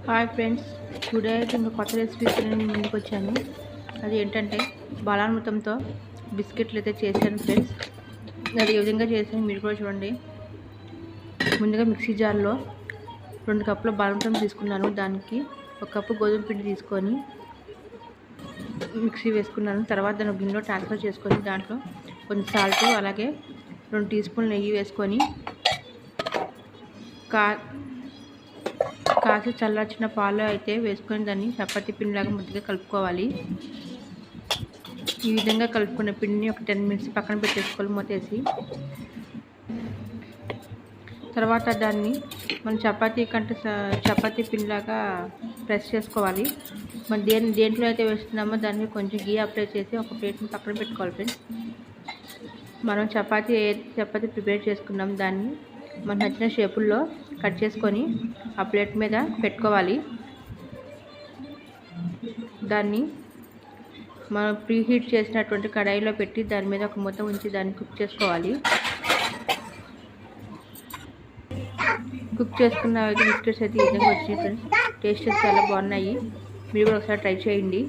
Hi friends, today అయితే ఇంకా కొత్త రెసిపీస్ నేను ముందుకు వచ్చాను. అది ఏంటంటే బాలామృతంతో బిస్కెట్లు అయితే చేశాను ఫ్రెండ్స్. అది ఏ విధంగా చేశాను మీరు కూడా చూడండి. ముందుగా మిక్సీ జార్లో 2 కప్పుల బాలామృతం తీసుకున్నాను. దానికి 1 కప్పు గోధుమ పిండి తీసుకొని మిక్సీ వేసుకున్నాను. తర్వాత దాన్ని గిన్నెలో ట్రాన్స్ఫర్ చేసుకొని దాంట్లో కొంచెం సాల్ట్, అలాగే 2 టీ స్పూన్లు నెయ్యి వేసుకొని కాసి చల్లార్చిన పాలు అయితే వేసుకొని దాన్ని చపాతీ పిండిలాగా ముద్దగా కలుపుకోవాలి. ఈ విధంగా కలుపుకున్న పిండిని ఒక 10 మినిట్స్ పక్కన పెట్టేసుకోవాలి మూతేసి. తర్వాత దాన్ని మనం చపాతీ పిండిలాగా ప్రెస్ చేసుకోవాలి. మనం దేంట్లో అయితే వేస్తున్నామో దాన్ని కొంచెం గీ అప్లై చేసి ఒక ప్లేట్ని పక్కన పెట్టుకోవాలి ఫ్రెండ్స్. మనం చపాతీ ప్రిపేర్ చేసుకున్నాం దాన్ని మనకు నచ్చిన షేపుల్లో కట్ చేసుకొని ఆ ప్లేట్ మీద పెట్టుకోవాలి. దాన్ని మనం ప్రీహీట్ చేసినటువంటి కడాయిలో పెట్టి దాని మీద ఒక మూత ఉంచి దాన్ని కుక్ చేసుకోవాలి. కుక్ చేసుకున్న బిస్కెట్స్ అయితే ఈ విధంగా వచ్చినాయి ఫ్రెండ్స్. టేస్ట్ చాలా బాగున్నాయి. మీరు కూడా ఒకసారి ట్రై చేయండి.